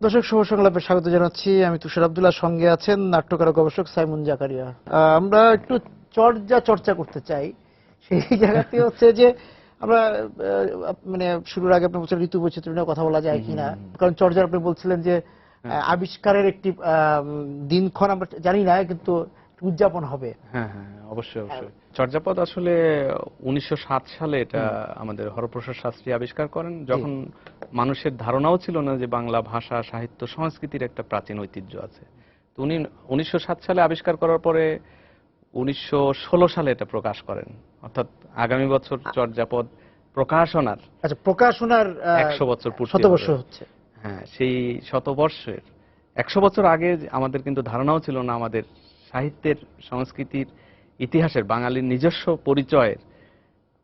দর্শক শুভ সংলাপে স্বাগত জানাচ্ছি। আমি তুষার আব্দুল্লাহ, সঙ্গে আছেন নাট্যকার ও গবেষক সাইমন জাকারিয়া। আমরা একটু চর্চা করতে চাই। সেই জায়গাতে হচ্ছে যে আমরা মানে শুরুর আগে আপনি বলছিলেন ঋতু বৈচিত্র্য নিয়ে কথা বলা যায় কিনা, কারণ চর্যার আপনি বলছিলেন যে আবিষ্কারের একটি দিনক্ষণ আমরা জানি না, কিন্তু উদযাপন হবে। হ্যাঁ হ্যাঁ অবশ্যই অবশ্যই। চর্যাপদ আসলে 1907 সালে এটা আমাদের হরপ্রসাদ শাস্ত্রী আবিষ্কার করেন, যখন মানুষের ধারণাও ছিল না যে বাংলা ভাষা সাহিত্য সংস্কৃতির একটা প্রাচীন ঐতিহ্য আছে। তো উনি 1907 সালে আবিষ্কার করার পরে 1916 সালে এটা প্রকাশ করেন, অর্থাৎ আগামী বছর চর্যাপদ প্রকাশনার আচ্ছা, প্রকাশনার 100 বছর পূর্তি শতবর্ষ হবে। হচ্ছে। হ্যাঁ, সেই শতবর্ষের 100 বছর আগে আমাদের কিন্তু ধারণাও ছিল না আমাদের সাহিত্যের সংস্কৃতির ইতিহাসের, বাঙালির নিজস্ব পরিচয়ের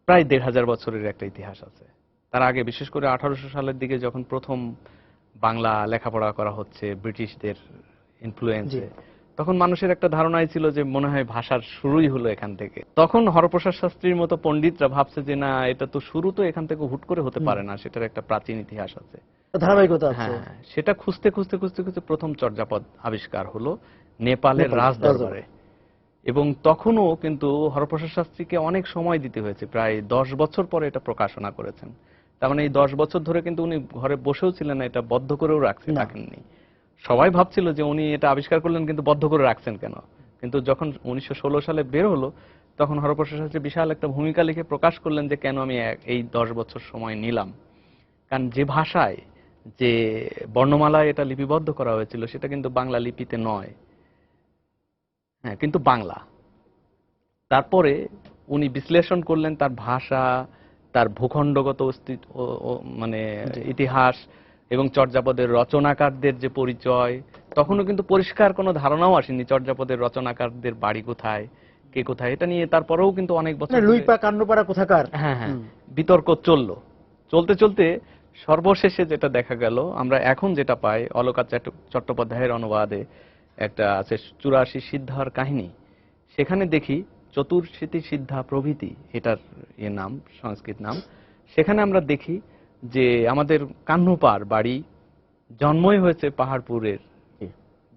প্রায় 1500 বছরের একটা ইতিহাস আছে। তার আগে বিশেষ করে 1800 সালের দিকে যখন প্রথম বাংলা লেখাপড়া করা হচ্ছে ব্রিটিশদের ইনফ্লুয়েন্সে, তখন মানুষের একটা ধারণাই ছিল যে মনে হয় ভাষার শুরুই হলো এখান থেকে। তখন হরপ্রসাদ শাস্ত্রীর মতো পণ্ডিতরা ভাবছে যে না, এটা তো শুরু তো এখান থেকে হুট করে হতে পারে না, সেটার একটা প্রাচীন ইতিহাস আছে, ধারাবাহিকতা আছে। হ্যাঁ, সেটা খুঁজতে খুঁজতে খুঁজতে খুঁজতে প্রথম চর্যাপদ আবিষ্কার হলো নেপালের রাজদরবারে। এবং তখনও কিন্তু হরপ্রসাদ শাস্ত্রীকে অনেক সময় দিতে হয়েছে, প্রায় 10 বছর পরে এটা প্রকাশনা করেছেন। তার মানে এই 10 বছর ধরে কিন্তু উনি ঘরে বসেও ছিলেন না, এটা বদ্ধ করেও রাখেননি। সবাই ভাবছিল যে উনি এটা আবিষ্কার করলেন কিন্তু বদ্ধ করে রাখছেন কেন। কিন্তু যখন 1916 সালে বের হলো, তখন হরপ্রসাদ শাস্ত্রী বিশাল একটা ভূমিকা লিখে প্রকাশ করলেন যে কেন আমি এই 10 বছর সময় নিলাম। কারণ যে ভাষায়, যে বর্ণমালায় এটা লিপিবদ্ধ করা হয়েছিল সেটা কিন্তু বাংলা লিপিতে নয়, হ্যাঁ, কিন্তু বাংলা। তারপরে উনি বিশ্লেষণ করলেন তার ভাষা, তার ভূখণ্ডগত মানে ইতিহাস এবং চর্যাপদের রচনাকারদের যে পরিচয়। তখনও কিন্তু পরিষ্কার কোনো ধারণাও আসেনি চর্যাপদের রচনাকারদের বাড়ি কোথায়, কে কোথায়, এটা নিয়ে তারপরেও কিন্তু অনেক বছর লুইপা কান্নপাড়া কোথাকার, হ্যাঁ হ্যাঁ বিতর্ক চলতে চলতে সর্বশেষে যেটা দেখা গেল, আমরা এখন যেটা পাই অলকা চট্টোপাধ্যায়ের অনুবাদে একটা আছে 84 সিদ্ধার কাহিনী, সেখানে দেখি চতুর্শীতি সিদ্ধা প্রভৃতি, এটার নাম, সংস্কৃত নাম। সেখানে আমরা দেখি যে আমাদের কান্নপার বাড়ি জন্মই হয়েছে পাহাড়পুরের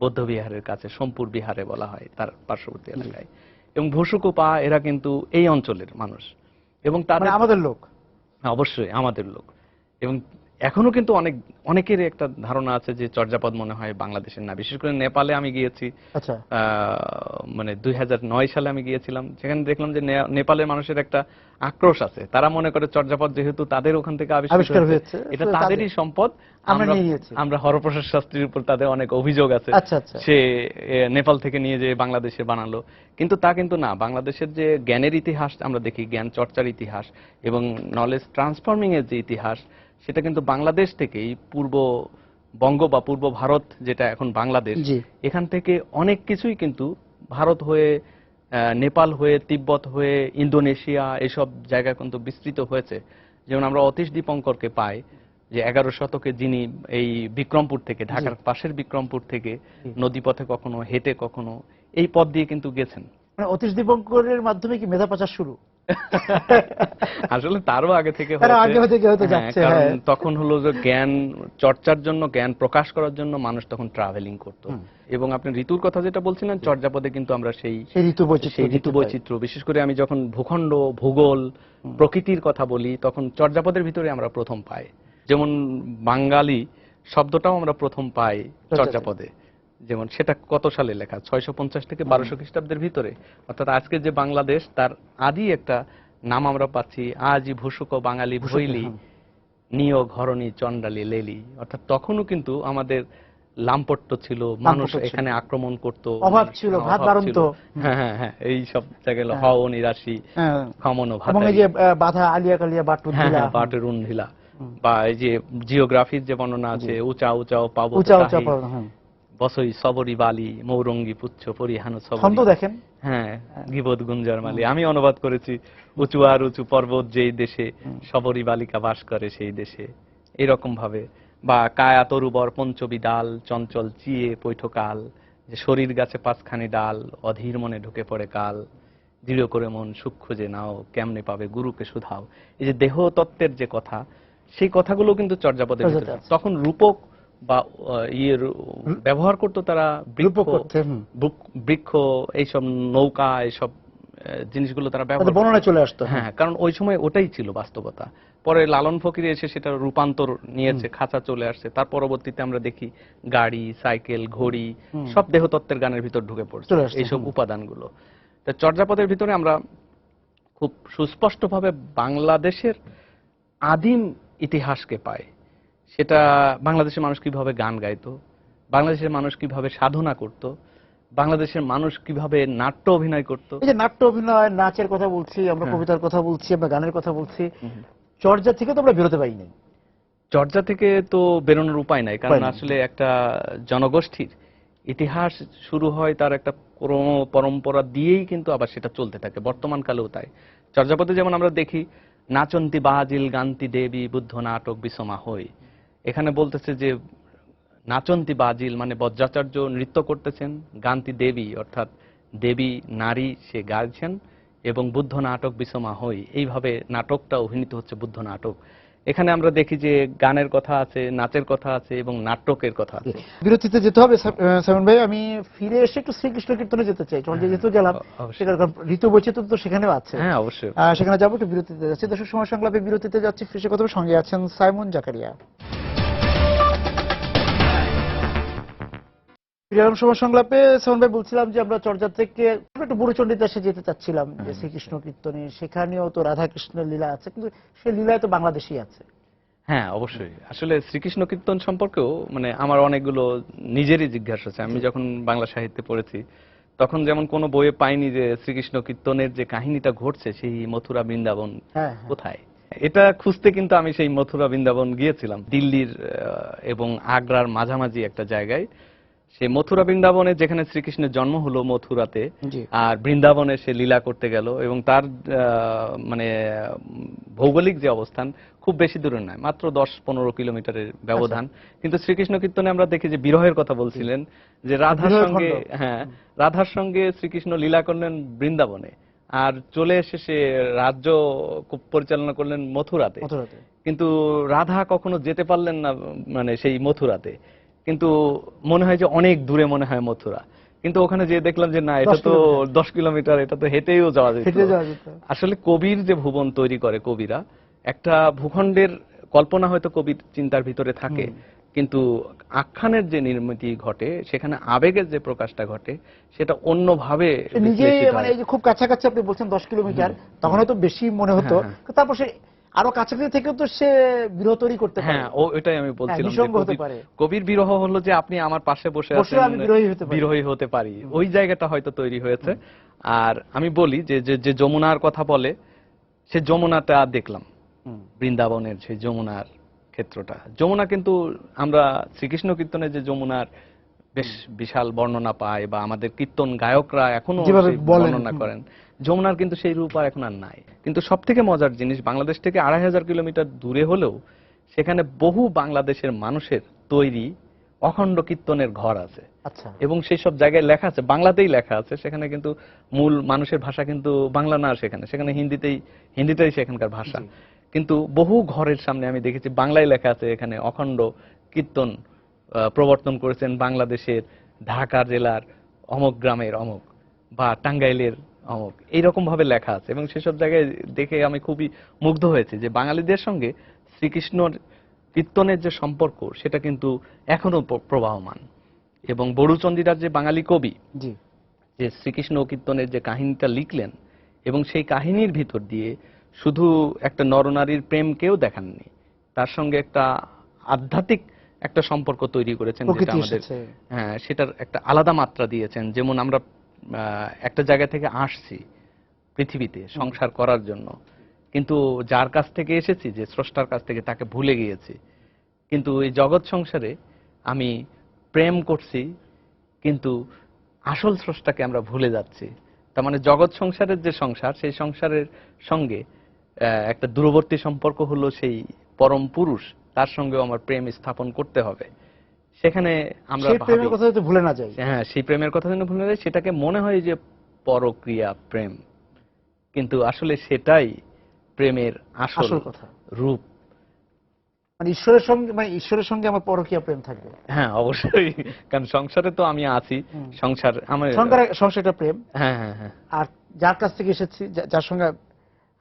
বৌদ্ধবিহারের কাছে, সোমপুর বিহারে বলা হয়, তার পার্শ্ববর্তী এলাকায়। এবং ভুসুকোপা এরা কিন্তু এই অঞ্চলের মানুষ, এবং তাদের আমাদের লোক, অবশ্যই আমাদের লোক। এবং এখনো কিন্তু অনেকের একটা ধারণা আছে যে চর্যাপদ মনে হয় বাংলাদেশের না। বিশেষ করে নেপালে আমি গিয়েছি, মানে 2009 সালে আমি গিয়েছিলাম, সেখানে দেখলাম যে নেপালের মানুষের একটা আক্রোশ আছে। তারা মনে করে চর্যাপদ যেহেতু তাদের ওখান থেকে আবিষ্কার হয়েছে, এটা তাদেরই সম্পদ, আমরা হরপ্রসাদ শাস্ত্রীর উপর তাদের অনেক অভিযোগ আছে, সে নেপাল থেকে নিয়ে যে বাংলাদেশে বানালো। কিন্তু তা কিন্তু না, বাংলাদেশের যে জ্ঞানের ইতিহাস আমরা দেখি, জ্ঞান চর্চার ইতিহাস এবং নলেজ ট্রান্সফর্মিং এর যে ইতিহাস, সেটা কিন্তু বাংলাদেশ থেকেই, পূর্ব বঙ্গ বা পূর্ব ভারত যেটা এখন বাংলাদেশ, এখান থেকে অনেক কিছুই কিন্তু ভারত হয়ে, নেপাল হয়ে, তিব্বত হয়ে, ইন্দোনেশিয়া, এসব জায়গায় কিন্তু বিস্তৃত হয়েছে। যেমন আমরা অতীশ দীপঙ্করকে পাই, যে 11 শতকে যিনি এই বিক্রমপুর থেকে, ঢাকার পাশের বিক্রমপুর থেকে নদীপথে কখনো হেঁটে কখনো এই পথ দিয়ে কিন্তু গেছেন। অতীশ দীপঙ্করের মাধ্যমে কি মেধা পাচার শুরু? আসলে তারও আগে থেকে কারণ তখন হলো যে জ্ঞান চর্চার জন্য, জ্ঞান প্রকাশ করার জন্য মানুষ তখন ট্রাভেলিং করত। এবং আপনি ঋতুর কথা যেটা বলছিলেন, চর্যাপদে কিন্তু আমরা সেই ঋতু বৈচিত্র্য, বিশেষ করে আমি যখন ভূখণ্ড, ভূগোল, প্রকৃতির কথা বলি, তখন চর্যাপদের ভিতরে আমরা প্রথম পাই। যেমন বাঙালি শব্দটাও আমরা প্রথম পাই চর্যাপদে। যেমন সেটা কত সালে লেখা, 650 থেকে 1200 খ্রিস্টাব্দের ভিতরে। অর্থাৎ আজকে যে বাংলাদেশ, তার আদি একটা নাম আমরা পাচ্ছি, আজি ভুসুক বাঙালি ভইলি নিয় ঘরণী চন্ডালি লেলি। অর্থাৎ তখনও কিন্তু আমাদের লাম্পট্য ছিল, মানুষ এখানে আক্রমণ করত, অভাব ছিল, ভাত বাড়ন্ত, হ্যাঁ হ্যাঁ হ্যাঁ, এই সব জায়গায় হও নিরাশি খামনো ভাত, এবং এই যে বাধা আলিয়া কালিয়া বাটুর ঢিলা, বাটের ঢিলা, বা এই যে জিওগ্রাফির যে বর্ণনা আছে, উঁচা উঁচাও পাবো বসই সবরি বালি মৌরঙ্গি পুচ্ছ পরিহান সবরি, দেখেন, হ্যাঁ, গিবদ গুঞ্জার মালি। আমি অনুবাদ করেছি, উঁচু আর উঁচু পর্বত যেই দেশে, সবরি বালিকা বাস করে সেই দেশে, এরকম ভাবে। বা কায়া তরুবর পঞ্চবি ডাল চঞ্চল চিয়ে পৈঠকাল, যে শরীর গাছে 5খানি ডাল অধীর মনে ঢুকে পড়ে কাল, দৃঢ় করে মন সূক্ষ্ম যে নাও কেমনে পাবে গুরুকে শুধাও। এই যে দেহ তত্ত্বের যে কথা, সেই কথাগুলো কিন্তু চর্যাপদের ভিতরে। তখন রূপক বা ইয়ের ব্যবহার করতো তারা বৃক্ষ এইসব নৌকা এইসব জিনিসগুলো তারা ব্যবহার বর্ণনায় চলে আসতো। হ্যাঁ, কারণ ওই সময় ওটাই ছিল বাস্তবতা। পরে লালন ফকির এসে সেটা রূপান্তর নিয়েছে, খাঁচা চলে আসছে। তার পরবর্তীতে আমরা দেখি গাড়ি, সাইকেল, ঘড়ি সব দেহতত্ত্বের গানের ভিতর ঢুকে পড়ছে এইসব উপাদানগুলো। তো চর্যাপদের ভিতরে আমরা খুব সুস্পষ্টভাবে বাংলাদেশের আদিম ইতিহাসকে পাই। সেটা বাংলাদেশের মানুষ কিভাবে গান গাইতো, বাংলাদেশের মানুষ কিভাবে সাধনা করত, বাংলাদেশের মানুষ কিভাবে নাট্য অভিনয় করত। এই যে নাট্য অভিনয়, নাচের কথা বলছি আমরা, কবিতার কথা বলছি আমরা, গানের কথা বলছি, চর্যা থেকে তো আমরা বেরোতে পারি নাই। চর্যা থেকে তো বেরোনোর উপায় নাই, কারণ আসলে একটা জনগোষ্ঠীর ইতিহাস শুরু হয় তার একটা পরম্পরা দিয়েই কিন্তু আবার সেটা চলতে থাকে, বর্তমান কালেও তাই। চর্যাপদে যেমন আমরা দেখি নাচন্তি বাজিল গান্তি দেবী বুদ্ধ নাটক বিসমা হই, এখানে বলতেছে যে নাচন্তি বাজিল মানে বজ্রাচার্য নৃত্য করতেছেন, গান্তি দেবী অর্থাৎ দেবী নারী সে গাইছেন, এবং বুদ্ধ নাটক বিসমা হই, এইভাবে নাটকটা অভিনীত হচ্ছে বুদ্ধ নাটক। এখানে আমরা দেখি যে গানের কথা আছে, নাচের কথা আছে এবং নাটকের কথা আছে। বিরতিতে যেতে হবে সাইমন ভাই, আমি ফিরে এসে একটু শ্রীকৃষ্ণ কীর্তনে যেতে চাই। চর্যা যেহেতু গেলাম, সেখানকার ঋতু বৈচিত্র্য তো সেখানেও আছে। হ্যাঁ, অবশ্যই সেখানে যাবো। একটু বিরতিতে যাচ্ছি, দর্শক সময় সংলাপে বিরতিতে যাচ্ছি। ফিরে কথা সঙ্গে আছেন সাইমন জাকারিয়া। সময় সংলাপে সাইমন ভাই বলছিলাম যে আমরা চর্যা থেকে একটু বুড়োচণ্ডীতে এসে যেতে চাচ্ছিলাম, যে শ্রীকৃষ্ণ কীর্তনে সেখানেও তো রাধা কৃষ্ণের লীলা আছে, কিন্তু সেই লীলায় তো বাংলাদেশী আছে। হ্যাঁ, অবশ্যই। আসলে শ্রীকৃষ্ণ কীর্তন সম্পর্কেও মানে আমার অনেকগুলো নিজেরই জিজ্ঞাসা আছে। আমি যখন বাংলা সাহিত্যে পড়েছি তখন যেমন কোনো বইয়ে পাইনি যে শ্রীকৃষ্ণ কীর্তনের যে কাহিনীটা ঘটছে সেই মথুরা বৃন্দাবন কোথায়। এটা খুঁজতে কিন্তু আমি সেই মথুরা বৃন্দাবন গিয়েছিলাম, দিল্লির এবং আগ্রার মাঝামাঝি একটা জায়গায়। সেই মথুরা বৃন্দাবনে যেখানে শ্রীকৃষ্ণের জন্ম হলো মথুরাতে, আর বৃন্দাবনে সে লীলা করতে গেল, এবং তার মানে ভৌগোলিক যে অবস্থান খুব বেশি দূরে নয়, মাত্র 10-15 কিলোমিটারের ব্যবধান। কিন্তু শ্রীকৃষ্ণ কীর্তনে আমরা দেখি যে বিরহের কথা বলছিলেন, যে রাধার সঙ্গে, হ্যাঁ, রাধার সঙ্গে শ্রীকৃষ্ণ লীলা করলেন বৃন্দাবনে, আর চলে এসে সে রাজ্য পরিচালনা করলেন মথুরাতে। কিন্তু রাধা কখনো যেতে পারলেন না মানে সেই মথুরাতে, কিন্তু মনে হয় যে অনেক দূরে মনে হয় মথুরা, কিন্তু ওখানে যে দেখলাম যে না, এটা তো 10 কিলোমিটার, এটা তো হেঁটেও যাওয়া যেত। আসলে কবির যে ভুবন তৈরি করে কবিরা, একটা ভূখণ্ডের কল্পনা হয়তো কবির চিন্তার ভিতরে থাকে, কিন্তু আখ্যানের যে নির্মিতি ঘটে, সেখানে আবেগের যে প্রকাশটা ঘটে, সেটা অন্যভাবে নিজে মানে এই যে খুব কাছাকাছি আপনি বলছেন 10 কিলোমিটার, তখন হয়তো বেশি মনে হতো, তারপর সে আরো কাছাকাছি থেকেও তো সে বিরহ তৈরি করতে পারে। হ্যাঁ, ওইটাই আমি বলছিলাম, কবির বিরহ হলো যে আপনি আমার পাশে বসে আছেন, আমি বিরহী হতে পারি, ওই জায়গাটা হয়তো তৈরি হয়েছে। আর আমি বলি যে যে যমুনার কথা বলে, সে যমুনাটা দেখলাম, বৃন্দাবনের সেই যমুনার ক্ষেত্রটা। যমুনা কিন্তু আমরা শ্রীকৃষ্ণ কীর্তনে যে যমুনার বেশ বিশাল বর্ণনা পাই, বা আমাদের কীর্তন গায়করা এখনো বর্ণনা করেন, যমুনার কিন্তু সেই রূপ আর এখন আর নাই। কিন্তু সব থেকে মজার জিনিস, বাংলাদেশ থেকে 2500 কিলোমিটার দূরে হলেও সেখানে বহু বাংলাদেশের মানুষের তৈরি অখণ্ড কীর্তনের ঘর আছে, এবং সেই সব জায়গায় লেখা আছে, বাংলাতেই লেখা আছে। সেখানে কিন্তু মূল মানুষের ভাষা কিন্তু বাংলা না, সেখানে হিন্দিটাই সেখানকার ভাষা, কিন্তু বহু ঘরের সামনে আমি দেখেছি বাংলায় লেখা আছে, এখানে অখণ্ড কীর্তন প্রবর্তন করেছেন বাংলাদেশের ঢাকা জেলার অমুক গ্রামের অমুক, বা টাঙ্গাইলের অমুক, এইরকম ভাবে লেখা আছে। এবং সেসব জায়গায় দেখে আমি খুবই মুগ্ধ হয়েছি যে বাঙালিদের সঙ্গে শ্রীকৃষ্ণর কীর্তনের যে সম্পর্ক, সেটা কিন্তু এখনো প্রবাহমান। এবং বড়ুচন্দিরার যে বাঙালি কবি, যে শ্রীকৃষ্ণ কীর্তনের যে কাহিনীটা লিখলেন, এবং সেই কাহিনীর ভিতর দিয়ে শুধু একটা নরনারীর প্রেমকেও দেখাননি, তার সঙ্গে একটা আধ্যাত্মিক একটা সম্পর্ক তৈরি করেছেন, যেটা আমাদের, হ্যাঁ, সেটার একটা আলাদা মাত্রা দিয়েছেন। যেমন আমরা একটা জায়গা থেকে আসছি পৃথিবীতে সংসার করার জন্য, কিন্তু যার কাছ থেকে এসেছি, যে স্রষ্টার কাছ থেকে, তাকে ভুলে গিয়েছি। কিন্তু এই জগৎ সংসারে আমি প্রেম করছি, কিন্তু আসল স্রষ্টাকে আমরা ভুলে যাচ্ছি। তার মানে জগৎ সংসারের যে সংসার, সেই সংসারের সঙ্গে একটা দূরবর্তী সম্পর্ক হলো সেই পরম পুরুষ, তার সঙ্গেও আমার প্রেম স্থাপন করতে হবে। সেখানে আমরা প্রেমের কথা যাতে ভুলে না যাই, হ্যাঁ, সেই প্রেমের কথা যেন ভুলে না যাই, সেটাকে মনে হয় যে পরক্রিয়া প্রেম, কিন্তু আসলে সেটাই প্রেমের আসল রূপ। মানে ঈশ্বরের সঙ্গে আমার পরকীয়া প্রেম থাকবে। হ্যাঁ অবশ্যই, কারণ সংসারে তো আমি আছি, সংসার আমার সংসারটা প্রেম। হ্যাঁ হ্যাঁ হ্যাঁ। আর যার কাছ থেকে এসেছি, যার সঙ্গে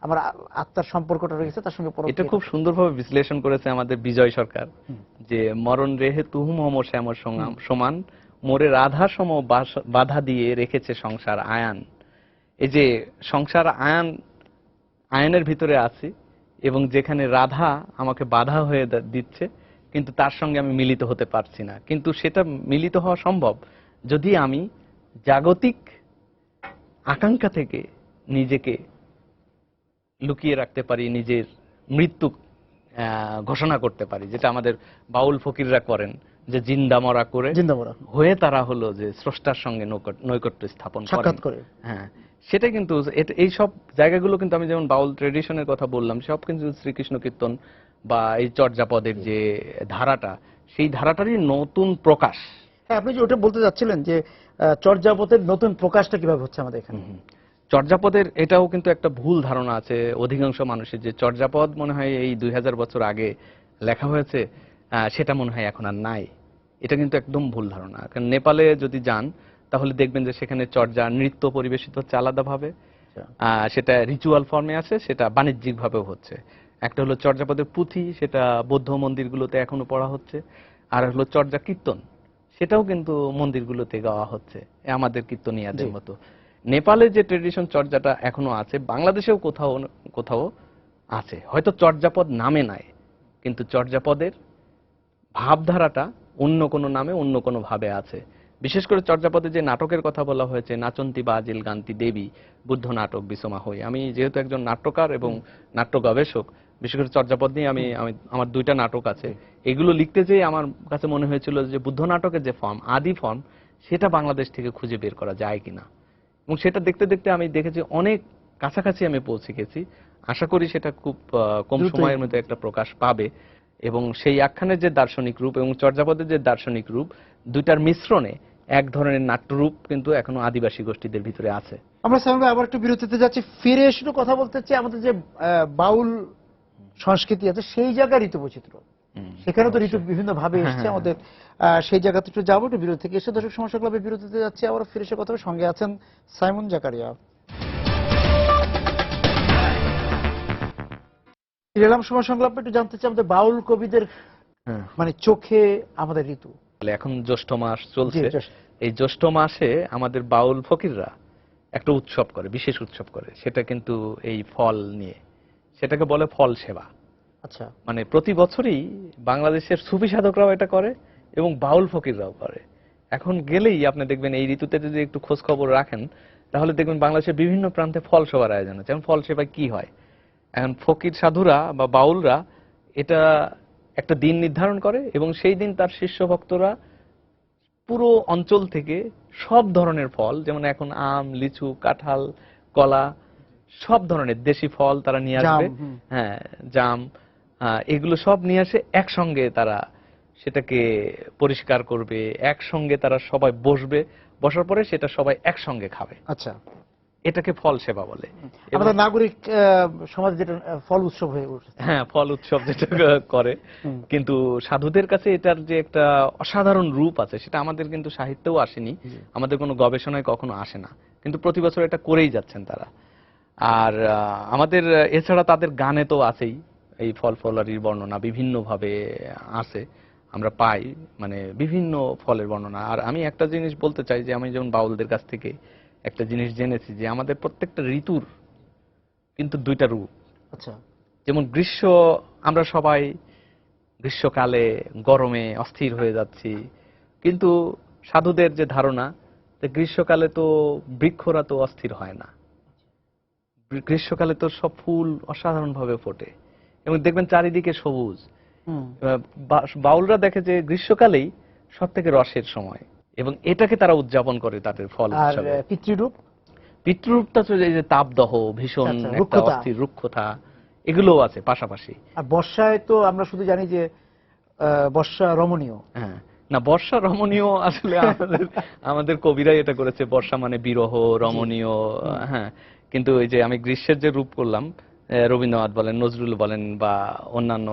আমার আত্মার সম্পর্কটা রয়েছে, তার সঙ্গে এটা খুব সুন্দরভাবে বিশ্লেষণ করেছে আমাদের বিজয় সরকার, যে মরণ রেহে তুহু মম শ্যামর সমান মোরে রাধা সম বাধা দিয়ে রেখেছে সংসার আয়ান। এই যে সংসার আয়নের ভিতরে আছি, এবং যেখানে রাধা আমাকে বাধা হয়ে দিচ্ছে, কিন্তু তার সঙ্গে আমি মিলিত হতে পারছি না। কিন্তু সেটা মিলিত হওয়া সম্ভব যদি আমি জাগতিক আকাঙ্ক্ষা থেকে নিজেকে লুকিয়ে রাখতে পারি, নিজের মৃত্যু ঘোষণা করতে পারি, যেটা আমাদের বাউল ফকিররা করেন, যে জিন্দা মরা করে হয়ে তারা হলো যে স্রষ্টার সঙ্গে নৈকট্য স্থাপন করে। হ্যাঁ, সেটা কিন্তু এই সব জায়গাগুলো কিন্তু আমি যেমন বাউল ট্রেডিশনের কথা বললাম, সব কিন্তু শ্রীকৃষ্ণ কীর্তন বা এই চর্যাপদের যে ধারাটা, সেই ধারাটারই নতুন প্রকাশ। হ্যাঁ, আপনি যে ওটা বলতে যাচ্ছিলেন যে চর্যাপদের নতুন প্রকাশটা কিভাবে হচ্ছে আমাদের এখানে। চর্যাপদের এটাও কিন্তু একটা ভুল ধারণা আছে অধিকাংশ মানুষের, যে চর্যাপদ মনে হয় এই 2000 বছর আগে লেখা হয়েছে, সেটা মনে হয় এখন আর নাই। এটা কিন্তু একদম ভুল ধারণা। কারণ নেপালে যদি যান তাহলে দেখবেন যে সেখানে চর্যা নৃত্য পরিবেশিত হচ্ছে আলাদাভাবে, সেটা রিচুয়াল ফর্মে আছে, সেটা বাণিজ্যিক ভাবেও হচ্ছে। একটা হলো চর্যাপদের পুঁথি, সেটা বৌদ্ধ মন্দিরগুলোতে এখনো পড়া হচ্ছে। আর হলো চর্যা কীর্তন, সেটাও কিন্তু মন্দিরগুলোতে গাওয়া হচ্ছে আমাদের কীর্তনিয়াদের মতো। নেপালে যে ট্রেডিশন চর্যাটা এখনো আছে, বাংলাদেশেও কোথাও কোথাও আছে, হয়তো চর্যাপদ নামে নাই, কিন্তু চর্যাপদের ভাবধারাটা অন্য কোনো নামে অন্য কোনো ভাবে আছে। বিশেষ করে চর্যাপদে যে নাটকের কথা বলা হয়েছে, নাচন্তি বাজিল গান্তি দেবী বুদ্ধ নাটক বিসমা হই, আমি যেহেতু একজন নাট্যকার এবং নাট্য গবেষক, বিশেষ করে চর্যাপদ নিয়ে আমি আমার 2টা নাটক আছে, এগুলো লিখতে যেয়ে আমার কাছে মনে হয়েছিল যে বুদ্ধ নাটকের যে ফর্ম, আদি ফর্ম, সেটা বাংলাদেশ থেকে খুঁজে বের করা যায় কিনা। এবং সেটা দেখতে দেখতে আমি দেখেছি অনেক কাছাকাছি আমি পৌঁছে গেছি। আশা করি সেটা খুব কম সময়ের মধ্যে একটা প্রকাশ পাবে। এবং সেই আখ্যানের যে দার্শনিক রূপ এবং চর্যাপদের যে দার্শনিক রূপ, দুইটার মিশ্রণে এক ধরনের নাট্যরূপ কিন্তু এখনো আদিবাসী গোষ্ঠীদের ভিতরে আছে। আমরা সামনে আবার একটু বিরতিতে যাচ্ছি, ফিরে এসে কথা বলতে চাই আমাদের যে বাউল সংস্কৃতি আছে সেই জায়গার ঋতু বৈচিত্র্য, সেখানে তো ঋতু বিভিন্ন ভাবে এসছে আমাদের, সেই জায়গাতে একটু যাবো। একটু বিরতি থেকে এসে দর্শক সমস্যা ক্লাবে বিরতিতে যাচ্ছি, আবার ফিরে এসে কথা সঙ্গে আছেন সাইমন জাকারিয়া। এলাম সময় সংলাপ, একটু জানতে চাই আমাদের বাউল কবিদের মানে চোখে আমাদের ঋতু। এখন জ্যৈষ্ঠ মাস চলছে, এই জ্যৈষ্ঠ মাসে আমাদের বাউল ফকিররা একটা উৎসব করে, বিশেষ উৎসব করে, সেটা কিন্তু এই ফল নিয়ে, সেটাকে বলে ফল সেবা। আচ্ছা, মানে প্রতি বছরই বাংলাদেশের সুফি সাধকরাও এটা করে এবং বাউল ফকিররাও করে। এখন গেলেই আপনি দেখবেন এই ঋতুতে যদি একটু খোঁজ খবর রাখেন, তাহলে দেখবেন বাংলাদেশের বিভিন্ন প্রান্তে ফল সেবার আয়োজন আছে। যেমন ফল সেবায় কি হয়, এখন ফকির সাধুরা বা বাউলরা এটা একটা দিন নির্ধারণ করে এবং সেই দিন তার শিষ্য ভক্তরা পুরো অঞ্চল থেকে সব ধরনের ফল, যেমন এখন আম, লিচু, কাঁঠাল, কলা, সব ধরনের দেশি ফল তারা নিয়ে আসবে। হ্যাঁ, জাম, এগুলো সব নিয়ে আসে, একসঙ্গে তারা সেটাকে পরিষ্কার করবে, একসঙ্গে তারা সবাই বসবে, বসার পরে সেটা সবাই একসঙ্গে খাবে। আচ্ছা, এটাকে ফল সেবা বলে। আমাদের নাগরিক সমাজ যেটা ফল উৎসব হয়ে উঠছে। হ্যাঁ, ফল উৎসব যেটা করে, কিন্তু সাধুদের কাছে এটার যে একটা অসাধারণ রূপ আছে, সেটা আমাদের কিন্তু সাহিত্যেও আসেনি, আমাদের কোনো গবেষণায় কখনো আসে না, কিন্তু প্রতি বছর এটা করেই যাচ্ছেন তারা। আর আমাদের এছাড়া তাদের গানে তো আছেই এই ফল ফলারির বর্ণনা, বিভিন্ন ভাবে আছে, আমরা পাই, মানে বিভিন্ন ফলের বর্ণনা। আর আমি একটা জিনিস বলতে চাই, যে আমি যেমন বাউলদের কাছ থেকে একটা জিনিস জেনেছি, যে আমাদের প্রত্যেকটা ঋতুর কিন্তু 2টা রূপ। আচ্ছা, যেমন গ্রীষ্ম, আমরা সবাই গ্রীষ্মকালে গরমে অস্থির হয়ে যাচ্ছি, কিন্তু সাধুদের যে ধারণা, যে গ্রীষ্মকালে তো বৃক্ষরা তো অস্থির হয় না, গ্রীষ্মকালে তো সব ফুল অসাধারণ ভাবে ফোটে এবং দেখবেন চারিদিকে সবুজ। বাউলরা দেখে যে গ্রীষ্মকালেই সব থেকে রসের সময়, এবং এটাকে তারা উদযাপন করে তাদের ফল উৎসবে। পিতৃরূপ, পিতৃরূপটা তো এই যে তাপদাহ, ভীষণ একটা অস্থির রুক্ষতা, এগুলোও আছে পাশাপাশি। আর বর্ষায় তো আমরা শুধু জানি যে বর্ষা রমণীয়। হ্যাঁ, না, বর্ষা রমণীয় আসলে আমাদের কবিরাই এটা করেছে, বর্ষা মানে বিরহ, রমণীয়। হ্যাঁ, কিন্তু এই যে আমি গ্রীষ্মের যে রূপ করলাম, রবীন্দ্রনাথ বলেন, নজরুল বলেন বা অন্যান্য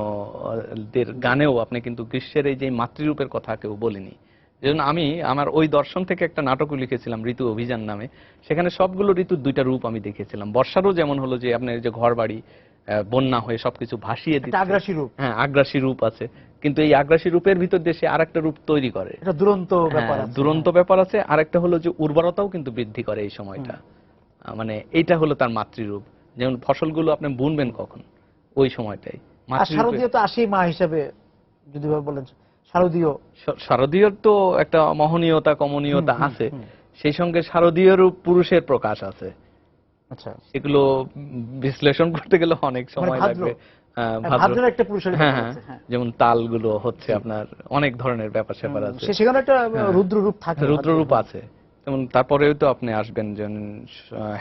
দের গানেও আপনি কিন্তু গ্রীষ্মের এই যে মাতৃরূপের কথা কেউ বলেনি। যেজন্য আমি আমার ওই দর্শন থেকে একটা নাটকও লিখেছিলাম ঋতু অভিযান নামে। সেখানে সবগুলো ঋতুর দুইটা রূপ আমি দেখেছিলাম। বর্ষারও যেমন হলো যে আপনার যে ঘর বাড়ি বন্যা হয়ে সবকিছু ভাসিয়ে একটা দিচ্ছে, আগ্রাসী রূপ, হ্যাঁ আগ্রাসী রূপ আছে, কিন্তু এই আগ্রাসী রূপের ভিতর দিয়ে সে আরেকটা রূপ তৈরি করে, এটা দুরন্ত ব্যাপার হ্যাঁ আছে, দুরন্ত ব্যাপার আছে। আরেকটা হলো যে উর্বরতাও কিন্তু বৃদ্ধি করে এই সময়টা। মানে এইটা হলো তার মাতৃরূপ। যেমন ফসলগুলো আপনি বুনবেন কখন, ওই সময়টাই আর মাতৃরূপে। শারদীয় তো আসেই মা হিসাবে, যদি বলেন শারদীয়। শারদীয়র তো একটা মহনীয়তা কমনীয়তা আছে, সেই সঙ্গে শারদীয়ের পুরুষের প্রকাশ আছে। আচ্ছা, এগুলো বিশ্লেষণ করতে গেলে অনেক মানে সময় ভাদ্র, লাগবে। ভাদ্রের একটা পুরুষের হ্যাঁ ব্যাপার হ্যাঁ, আছে, হ্যাঁ। যেমন তালগুলো হচ্ছে আপনার অনেক ধরনের ব্যাপার স্যাপার আছে, সেখানে একটা হ্যাঁ, রুদ্র রূপ থাকে, রুদ্ররূপ আছে। যেমন তারপরেও তো আপনি আসবেন যেমন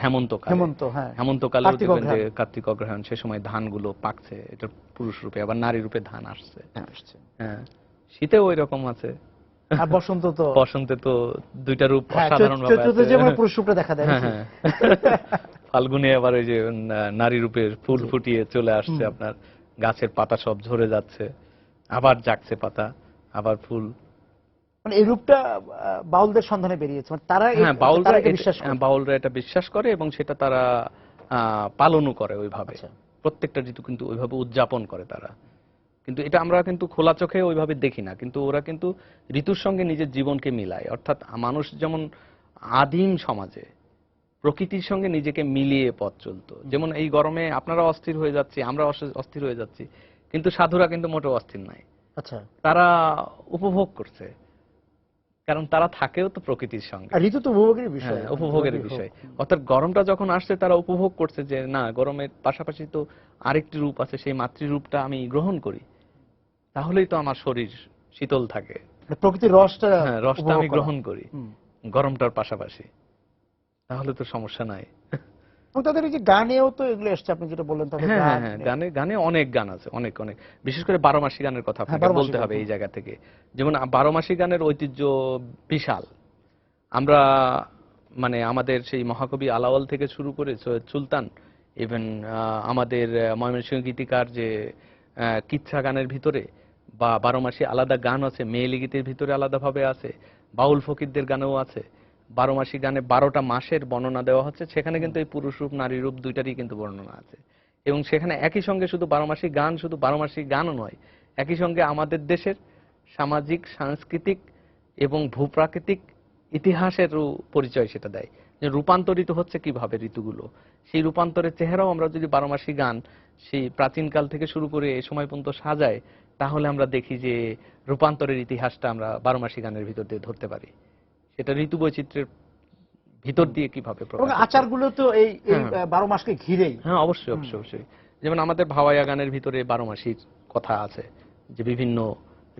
হেমন্তকালে, হেমন্ত, হ্যাঁ, হেমন্তকালেও কার্তিক দেখবেন যে অগ্রহায়ণ। কার্তিক অগ্রহায়ণ, সে সময় ধানগুলো পাকছে, এটা পুরুষ রূপে, আবার নারী রূপে ধান আসছে। হ্যাঁ, শীতেও ওই রকম আছে। আর বসন্ত তো, বসন্তে তো দুইটা রূপ হ্যাঁ, অসাধারণ ভাবে আছে। চৈত্রতে যেমন পুরুষ রূপে দেখা দেয় হ্যাঁ নাকি? হ্যাঁ, ফাল্গুনে আবার ওই যে নারী রূপের ফুল জি। ফুটিয়ে চলে আসছে, আপনার গাছের পাতা সব ঝরে যাচ্ছে, আবার জাগছে পাতা, আবার ফুল। মানে এই রূপটা বাউলদের সন্ধানে বেরিয়েছে, মানে তারা হ্যাঁ, তারা এটা বিশ্বাস করে। বাউলরা এটা বিশ্বাস করে এবং সেটা তারা পালনও করে ওইভাবে। আচ্ছা, প্রত্যেকটা ঋতু কিন্তু ওইভাবে উদযাপন করে তারা। কিন্তু এটা আমরা কিন্তু খোলা চোখে ওইভাবে দেখি না, কিন্তু ওরা কিন্তু ঋতুর সঙ্গে নিজের জীবনকে মিলায়। অর্থাৎ মানুষ যেমন আদিম সমাজে প্রকৃতির সঙ্গে নিজেকে মিলিয়ে পথ চলতো, যেমন এই গরমে আপনারা অস্থির হয়ে যাচ্ছি, আমরা অস্থির হয়ে যাচ্ছি, কিন্তু সাধুরা কিন্তু মোটেও অস্থির নাই। আচ্ছা। তারা উপভোগ করছে, কারণ তারা থাকেও তো প্রকৃতির সঙ্গে। আর ঋতু তো উপভোগের বিষয়, হ্যাঁ, মানে উপভোগের যেভাবেই বিষয়। হোক। অর্থাৎ গরমটা যখন আসছে তারা উপভোগ করছে যে না, গরমের পাশাপাশি তো আরেকটি রূপ আছে, সেই মাতৃরূপটা আমি গ্রহণ করি, তাহলেই তো আমার শরীর শীতল থাকে। মানে প্রকৃতির রসটা, হ্যাঁ, রসটা উপভোগ আমি করা। গ্রহণ করি গরমটার পাশাপাশি, তাহলে তো সমস্যা নাই। এবং তাদের এই যে গানেও তো এগুলো এসছে, আপনি যেটা বললেন, তাদের হ্যাঁ হ্যাঁ গান। হ্যাঁ, গানে গানে অনেক গান আছে, অনেক অনেক। বিশেষ করে বারোমাসি গানের কথা হ্যাঁ, আপনাকে 12 মাসি বলতে গান, হবে এই জায়গা থেকে। যেমন বারোমাসি গানের ঐতিহ্য বিশাল। আমরা মানে আমাদের সেই মহাকবি আলাওল থেকে শুরু করে সৈয়দ সুলতান, ইভেন আমাদের ময়মনসিংহ গীতিকার যে কিচ্ছা গানের ভিতরে বা বারোমাসি আলাদা গান আছে, মেয়েলি গীতের ভিতরে আলাদাভাবে আছে, বাউল ফকিরদের গানেও আছে। বারোমাসি গানে 12টা মাসের বর্ণনা দেওয়া হচ্ছে, সেখানে কিন্তু এই পুরুষ রূপ নারী রূপ দুইটারই কিন্তু বর্ণনা আছে। এবং সেখানে একই সঙ্গে শুধু বারোমাসি গান, শুধু বারোমাসি গানও নয়, একই সঙ্গে আমাদের দেশের সামাজিক, সাংস্কৃতিক এবং ভূপ্রাকৃতিক ইতিহাসেরও পরিচয় সেটা দেয়, যে রূপান্তরিত হচ্ছে কিভাবে ঋতুগুলো। সেই রূপান্তরের চেহারাও আমরা যদি বারোমাসি গান সেই প্রাচীনকাল থেকে শুরু করে এ সময় পর্যন্ত সাজাই, তাহলে আমরা দেখি যে রূপান্তরের ইতিহাসটা আমরা বারোমাসি গানের ভিতর দিয়ে ধরতে পারি। সেটা ঋতু বৈচিত্র্যের ভিতর দিয়ে কিভাবে এবং প্রকাশ হচ্ছে। আচারগুলো তো এই 12 মাসকে ঘিরেই। হ্যাঁ, অবশ্যই অবশ্যই অবশ্যই। যেমন আমাদের ভাওয়াইয়া গানের ভিতরে বারোমাসির কথা আছে, যে বিভিন্ন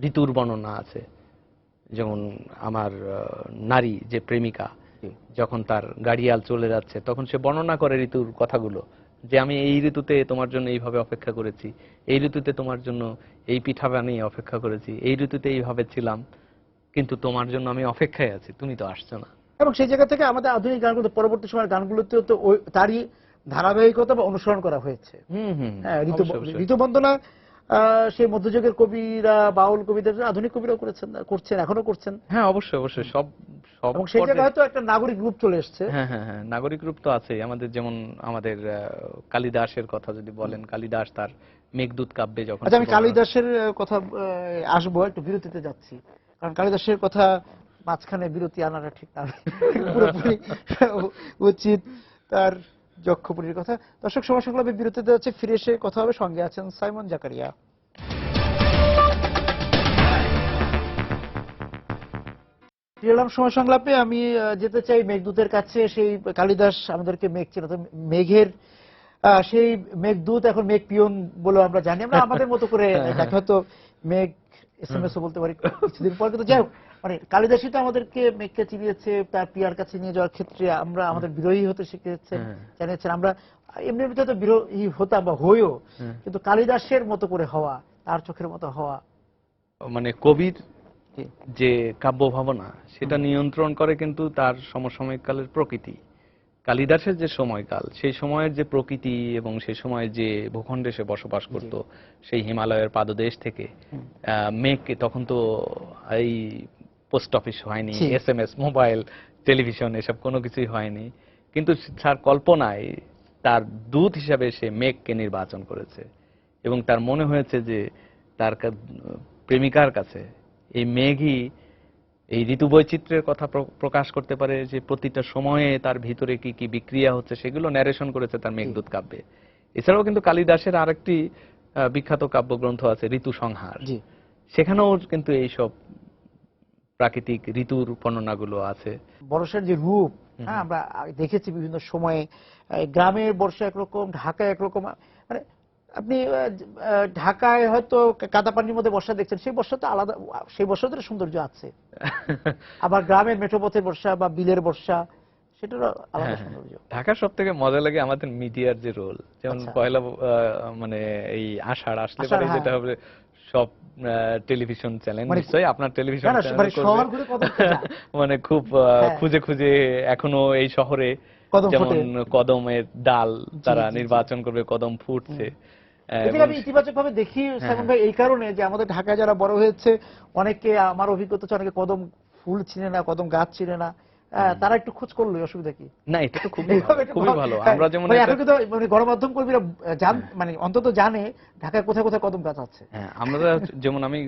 ঋতুর বর্ণনা আছে। যেমন আমার নারী যে প্রেমিকা, যখন তার গাড়িয়াল চলে যাচ্ছে, তখন সে বর্ণনা করে ঋতুর কথাগুলো, যে আমি এই ঋতুতে তোমার জন্য এইভাবে অপেক্ষা করেছি, এই ঋতুতে তোমার জন্য এই পিঠা বানিয়ে অপেক্ষা করেছি, এই ঋতুতে এইভাবে ছিলাম, কিন্তু তোমার জন্য আমি অপেক্ষায় আছি, তুমি তো আসছো না। এবং সেই জায়গা থেকে আমাদের আধুনিক গানগুলো, পরবর্তী সময়ের গানগুলোতেও তো তারই ধারাবাহিকতা বা অনুসরণ করা হয়েছে। হুম, হ্যাঁ, অবশ্যই অবশ্যই। ঋতুবন্দনা সেই মধ্যযুগের কবিরা, বাউল কবিদের, আধুনিক কবিরাও করছেন, এখনো করছেন। হ্যাঁ, অবশ্যই অবশ্যই, সব সব এবং সেই জায়গায় হয়তো একটা নাগরিক রূপ চলে এসছে। হ্যাঁ হ্যাঁ হ্যাঁ, নাগরিক রূপ তো আছেই আমাদের। যেমন আমাদের কালিদাসের কথা যদি বলেন, কালিদাস তার মেঘদূত কাব্যে যখন আচ্ছা, আমি কালিদাসের কথা আসবো, একটু বিরতিতে যাচ্ছি, কারণ কালিদাসের কথা মাঝখানে বিরতি আনাটা ঠিক না, পুরোপুরি উচিত তার যক্ষপুরীর কথা। দর্শক, সময় সংলাপে বিরতিতে যাচ্ছে, ফিরে এসে কথা হবে। সঙ্গে আছেন সাইমন জাকারিয়া। ফিরে এলাম সময় সংলাপে। আমি যেতে চাই মেঘদূতের কাছে। সেই কালিদাস আমাদেরকে মেঘ চেনাতো, মেঘের সেই মেঘদূত এখন মেঘ পিয়ন বলে আমরা জানি। আমরা আমাদের মতো করে তাকে হয়তো মেঘ SMS ও বলতে পারি কিছুদিন পর। কিন্তু যাই হোক, মানে কালিদাসই তো আমাদেরকে মেঘকে চিনিয়েছে, তার পিয়ার কাছে নিয়ে যাওয়ার ক্ষেত্রে আমরা আমাদের বিরোহী হতে শিখেছেন, জানিয়েছেন। আমরা এমনিতে তো বিরোহী হতাম বা হইও, কিন্তু কালিদাসের মতো করে হওয়া, তার চোখের মতো হওয়া, মানে কবির যে কাব্য ভাবনা, সেটা নিয়ন্ত্রণ করে কিন্তু তার সমসাময়িক কালের প্রকৃতি। কালিদাসের যে সময়কাল, সেই সময়ের যে প্রকৃতি এবং সেই সময় যে ভূখণ্ডে সে বসবাস করত, সেই হিমালয়ের পাদদেশ থেকে মেঘকে, তখন তো এই পোস্ট অফিস হয়নি, SMS, মোবাইল, টেলিভিশন এসব কোনো কিছুই হয়নি, কিন্তু তার কল্পনায় তার দূত হিসাবে সে মেঘকে নির্বাচন করেছে এবং তার মনে হয়েছে যে তার প্রেমিকার কাছে এই মেঘই এই ঋতু বৈচিত্র্যের কথা প্রকাশ করতে পারে, যে প্রতিটা সময়ে তার ভিতরে কি কি বিক্রিয়া হচ্ছে সেগুলো ন্যারেশন করেছে তার মেঘদূত কাব্যে। এছাড়াও কিন্তু কালিদাসের আরেকটি বিখ্যাত কাব্যগ্রন্থ আছে ঋতু সংহার, সেখানেও কিন্তু এইসব প্রাকৃতিক ঋতুর বর্ণনাগুলো আছে। বর্ষার যে রূপ, হ্যাঁ, আমরা দেখেছি বিভিন্ন সময়ে, গ্রামের বর্ষা একরকম, ঢাকায় একরকম। মানে আপনি ঢাকায় হয়তো কাদা পানির মধ্যে বর্ষা দেখছেন, সেই বর্ষা তো আলাদা, সেই বর্ষাতে সৌন্দর্য আছে। আবার গ্রামের মেঠোপথের বর্ষা বা বিলের বর্ষা, সেটারও আলাদা সৌন্দর্য। ঢাকার সব থেকে মজা লাগে আমাদের মিডিয়ার যে রোল, যেমন পয়লা মানে এই আষাঢ় আসলে পরে যেটা হবে, সব টেলিভিশন চ্যানেল, নিশ্চয়ই আপনার টেলিভিশন মানে খুব খুঁজে খুঁজে এখনো এই শহরে যেমন কদমের ডাল তারা নির্বাচন করবে, কদম ফুটছে। আমি ইতিবাচক ভাবে দেখি সাইমন ভাই এই কারণে যে আমাদের ঢাকায় যারা বড় হয়েছে, অনেকে, আমার অভিজ্ঞতা হচ্ছে, অনেকে কদম ফুল চিনে না, কদম গাছ চিনে না, তারা একটু খোঁজ করলো, অসুবিধা কি? না, এটা তো খুবই ভালো। আমরা যেমন এখন কিন্তু মানে গণমাধ্যম কর্মীরা মানে অন্তত জানে ঢাকায় কোথায় কোথায় কদম গাছ আছে। হ্যাঁ, আমরা যেমন আমি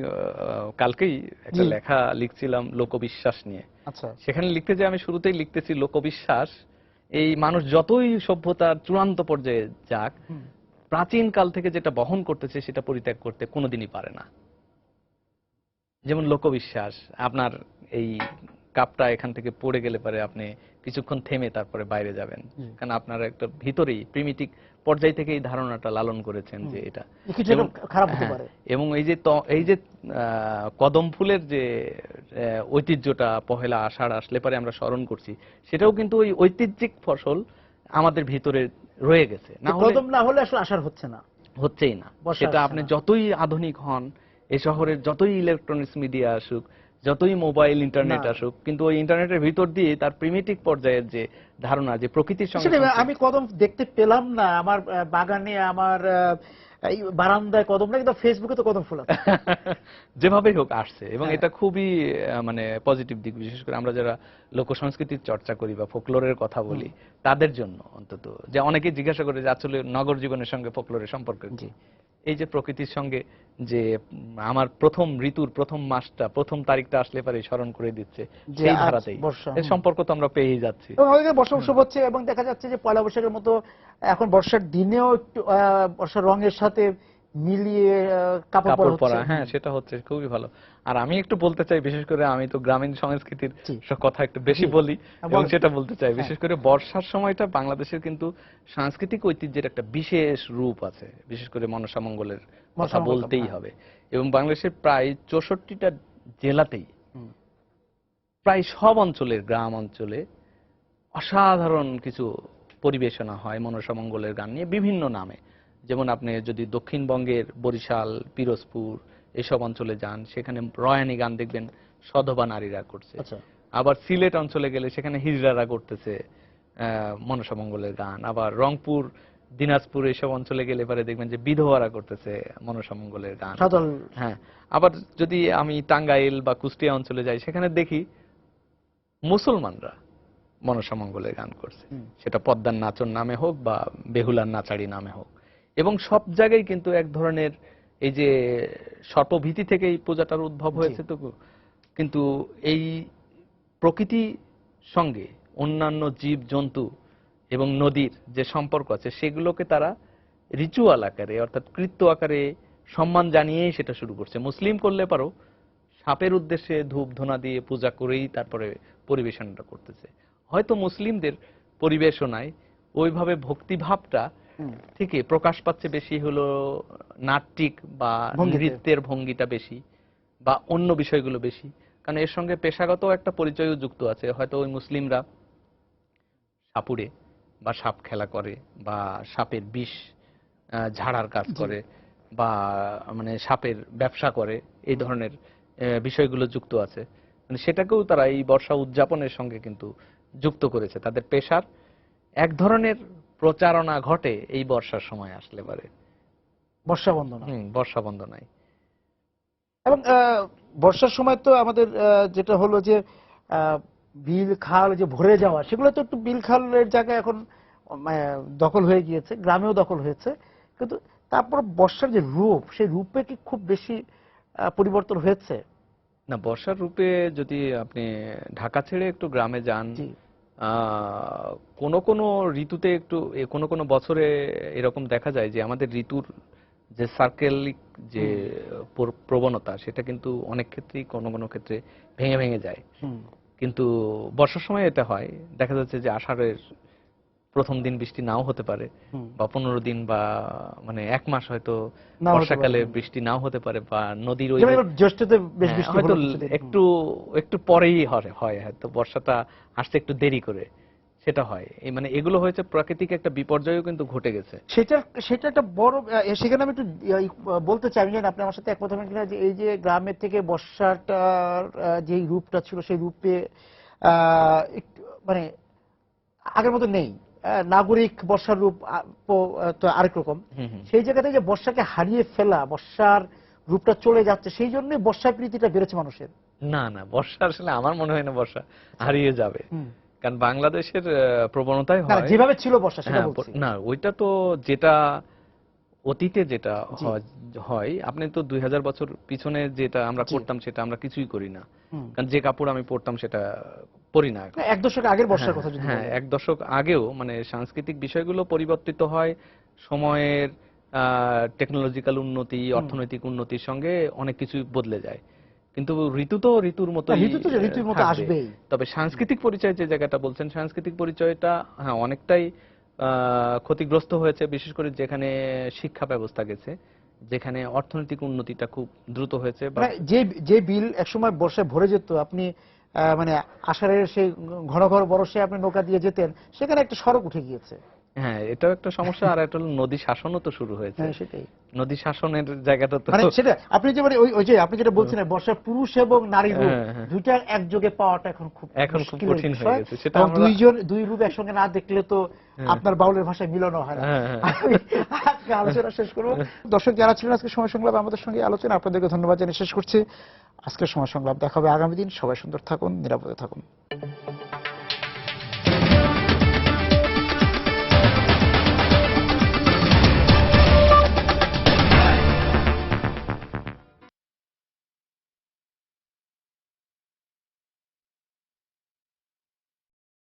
কালকেই একটা লেখা লিখছিলাম লোকবিশ্বাস নিয়ে। আচ্ছা, সেখানে লিখতে যে আমি শুরুতেই লিখতেছি লোকবিশ্বাস, এই মানুষ যতই সভ্যতার চূড়ান্ত পর্যায়ে যাক, প্রাচীন কাল থেকে যেটা বহন করতেছে সেটা পরিত্যাগ করতে কোনোদিনই পারে না। যেমন লোকবিশ্বাস, আপনার এই কাপটা এখান থেকে পড়ে গেলে পারে আপনি কিছুক্ষণ থেমে তারপরে বাইরে যাবেন, কারণ আপনার একটা ভিতরেই প্রিমিটিভ পর্যায় থেকে এই ধারণাটা লালন করেছেন যে এটা খারাপ হতে পারে। এবং এই যে কদম ফুলের যে ঐতিহ্যটা পহেলা আষাঢ় আসলে পারে আমরা স্মরণ করছি, সেটাও কিন্তু ওই ঐতিহ্যিক ফসল আমাদের ভিতরে রয়ে গেছে। না কদম না হলে আসলে আষাঢ় হচ্ছে না, হচ্ছেই না। সেটা আপনি যতই আধুনিক হন, এই শহরের যতই ইলেকট্রনিক্স মিডিয়া আসুক, যতই মোবাইল ইন্টারনেট আসুক, কিন্তু ওই ইন্টারনেটের ভিতর দিয়ে তার প্রিমিটিভ পর্যায়ের যে ধারণা, যে প্রকৃতির সঙ্গে আমি কদম দেখতে পেলাম না আমার বাগানে, আমার এই বারান্দায় কদম না, কিন্তু ফেসবুকে তো কদম ফুল আছে। যেভাবেই হোক আসছে, এবং এটা খুবই মানে পজিটিভ দিক। বিশেষ করে আমরা যারা লোক সংস্কৃতির চর্চা করি বা ফোকলোরের কথা বলি, তাদের জন্য অন্তত, যে অনেকে জিজ্ঞাসা করে যে আসলে নগর জীবনের সঙ্গে ফোকলোরের সম্পর্ক কি। এই যে প্রকৃতির সঙ্গে যে আমার প্রথম ঋতুর প্রথম মাসটা, প্রথম তারিখটা আসলে পারে স্মরণ করে দিচ্ছে, সেই ধারাতেই এর সম্পর্ক তো আমরা পেয়েই যাচ্ছি। বর্ষা উৎসব হচ্ছে এবং দেখা যাচ্ছে যে পয়লা বৈশাখের মতো এখন বর্ষার দিনেও একটু বর্ষার রঙের সাথে মিলিয়ে কাপড় পরা, হ্যাঁ, সেটা হচ্ছে খুবই ভালো। আর আমি একটু বলতে চাই, বিশেষ করে আমি তো গ্রামীণ সংস্কৃতির কথা একটু বেশি বলি, এবং সেটা বলতে চাই, বিশেষ করে বর্ষার সময়টা বাংলাদেশের কিন্তু সাংস্কৃতিক ঐতিহ্যের একটা বিশেষ রূপ আছে, বিশেষ করে মনসা মঙ্গলের কথা বলতেই হবে। এবং বাংলাদেশের প্রায় 64টা জেলাতেই প্রায় সব অঞ্চলের, গ্রাম অঞ্চলে অসাধারণ কিছু পরিবেশনা হয় মনসা মঙ্গলের গান নিয়ে বিভিন্ন নামে। যেমন আপনি যদি দক্ষিণবঙ্গের বরিশাল, পিরোজপুর এসব অঞ্চলে যান, সেখানে রয়ানি গান দেখবেন সধবা নারীরা করছে। আবার সিলেট অঞ্চলে গেলে সেখানে হিজড়ারা করতেছে মনসা মঙ্গলের গান। আবার রংপুর, দিনাজপুর এসব অঞ্চলে গেলে পরে দেখবেন যে বিধবারা করতেছে মনসা মঙ্গলের গান। হ্যাঁ, আবার যদি আমি টাঙ্গাইল বা কুষ্টিয়া অঞ্চলে যাই, সেখানে দেখি মুসলমানরা মনসা মঙ্গলের গান করছে, সেটা পদ্মার নাচন নামে হোক বা বেহুলার নাচাড়ি নামে হোক। এবং সব জায়গায় কিন্তু এক ধরনের এই যে সর্পভীতি থেকে এই পূজাটার উদ্ভব হয়েছে, তো কিন্তু এই প্রকৃতির সঙ্গে অন্যান্য জীব জন্তু এবং নদীর যে সম্পর্ক আছে, সেগুলোকে তারা রিচুয়াল আকারে, অর্থাৎ কৃত্য আকারে সম্মান জানিয়েই সেটা শুরু করছে। মুসলিম করলে পারো সাপের উদ্দেশ্যে ধূপ ধুনা দিয়ে পূজা করেই তারপরে পরিবেশনটা করতেছে। হয়তো মুসলিমদের পরিবেশনায় ওইভাবে ভক্তিভাবটা থেকে প্রকাশ পাচ্ছে বেশি হলো নাট্যিক বা নৃত্যের ভঙ্গিটা বেশি, বা অন্য বিষয়গুলো বেশি, কারণ এর সঙ্গে পেশাগত একটা পরিচয়ও যুক্ত আছে। হয়তো ওই মুসলিমরা সাপুড়ে বা সাপ খেলা করে, বা সাপের বিষ ঝাড়ার কাজ করে, বা মানে সাপের ব্যবসা করে, এই ধরনের বিষয়গুলো যুক্ত আছে। মানে সেটাকেও তারা এই বর্ষা উদযাপনের সঙ্গে কিন্তু যুক্ত করেছে তাদের পেশার এক ধরনের প্রচারণা ঘটে এই বর্ষার সময় আসলে পারে। বর্ষা বন্দনা। বর্ষা বন্দনায়। এবং বর্ষার সময় তো আমাদের যেটা হলো যে বিল খাল যে ভরে যাওয়া, সেগুলো তো একটু বিল খালের জায়গায় এখন দখল হয়ে গিয়েছে, গ্রামেও দখল হয়েছে। কিন্তু তারপর বর্ষার যে রূপ, সেই রূপে কি খুব বেশি পরিবর্তন হয়েছে? না, বর্ষার রূপে যদি আপনি ঢাকা ছেড়ে একটু গ্রামে যান, কোন কোন ঋতুতে একটু কোন কোন বছরে এরকম দেখা যায় যে আমাদের ঋতুর যে সার্কেলিক যে প্রবণতা, সেটা কিন্তু অনেক ক্ষেত্রেই কোনো কোনো ক্ষেত্রে ভেঙে ভেঙে যায়। কিন্তু বর্ষার সময় এটা হয়, দেখা যাচ্ছে যে আষাঢ়ের প্রথম দিন বৃষ্টি নাও হতে পারে, বা 15 দিন বা মানে 1 মাস হয়তো বর্ষাকালে বৃষ্টি নাও হতে পারে, বা নদীর ওই জ্যৈষ্ঠতে বেশ বৃষ্টি হয়তো একটু একটু পরেই হয়, হয়তো বর্ষাটা আসতে একটু দেরি করে সেটা হয়। এই মানে এগুলো হয়েছে প্রাকৃতিক একটা বিপর্যয়ও কিন্তু ঘটে গেছে। সেটা একটা বড়, সেখানে আমি একটু বলতে চাই, জানেন আপনি আমার সাথে একমত হবেন কিনা, যে এই যে গ্রামের থেকে বর্ষাটার যে রূপটা ছিল, সেই রূপে একটু মানে আগের মতো নেই। নাগরিক বর্ষার রূপ তো আরেক রকম। সেই জায়গাতে যে বর্ষাকে হারিয়ে ফেলা, বর্ষার রূপটা চলে যাচ্ছে, সেই জন্য বর্ষা প্রীতিটা বেড়েছে মানুষের। না না, বর্ষা আসলে আমার মনে হয় না বর্ষা হারিয়ে যাবে, কারণ বাংলাদেশের প্রবণতাই হয় যেভাবে ছিল বর্ষা সেটা বলছি। না, ওইটা তো যেটা অতীতে যেটা হয়, আপনি তো 2000 বছর পিছনে যেটা আমরা করতাম সেটা আমরা কিছুই করি না, কারণ যে কাপড় আমি পরতাম সেটা পরি না এখন। 1 দশক আগের বর্ষার কথা যদি হ্যাঁ, 1 দশক আগেও মানে সাংস্কৃতিক বিষয়গুলো পরিবর্তিত হয় সময়ের টেকনোলজিক্যাল উন্নতি, অর্থনৈতিক উন্নতির সঙ্গে অনেক কিছু বদলে যায়, কিন্তু ঋতু তো ঋতুর মতোই আসবে। তবে সাংস্কৃতিক পরিচয় যে জায়গাটা বলছেন, সাংস্কৃতিক পরিচয়টা হ্যাঁ অনেকটাই ক্ষতিগ্রস্ত হয়েছে, বিশেষ করে যেখানে শিক্ষা ব্যবস্থা গেছে, যেখানে অর্থনৈতিক উন্নতিটা খুব দ্রুত হয়েছে। যে বিল একসময় বর্ষায় ভরে যেত, আপনি মানে আষাঢ়ের সেই ঘন ঘন বর্ষায় আপনি নৌকা দিয়ে যেতেন, সেখানে একটা সড়ক উঠে গিয়েছে। হ্যাঁ, এটাও একটা সমস্যা। আর একটা হলো নদী শাসনও তো শুরু হয়েছে। সেটাই নদী শাসনের জায়গাটা তো সেটা আপনি যে মানে ওই যে আপনি যেটা বলছেন, বর্ষার পুরুষ এবং নারী রূপ দুইটা একযোগে পাওয়াটা এখন খুব কঠিন হয়ে গেছে। সেটা দুই রূপ একসঙ্গে না দেখলে তো আপনার বাউলের ভাষায় মিলনও হয় না। আজকে আলোচনা শেষ করবো। দর্শক যারা ছিলেন আজকে সময় সংলাপ আমাদের সঙ্গে আলোচনা, আপনাদেরকে ধন্যবাদ জানিয়ে শেষ করছি আজকের সময় সংলাপ। দেখা হবে আগামী দিন। সবাই সুন্দর থাকুন, নিরাপদে থাকুন।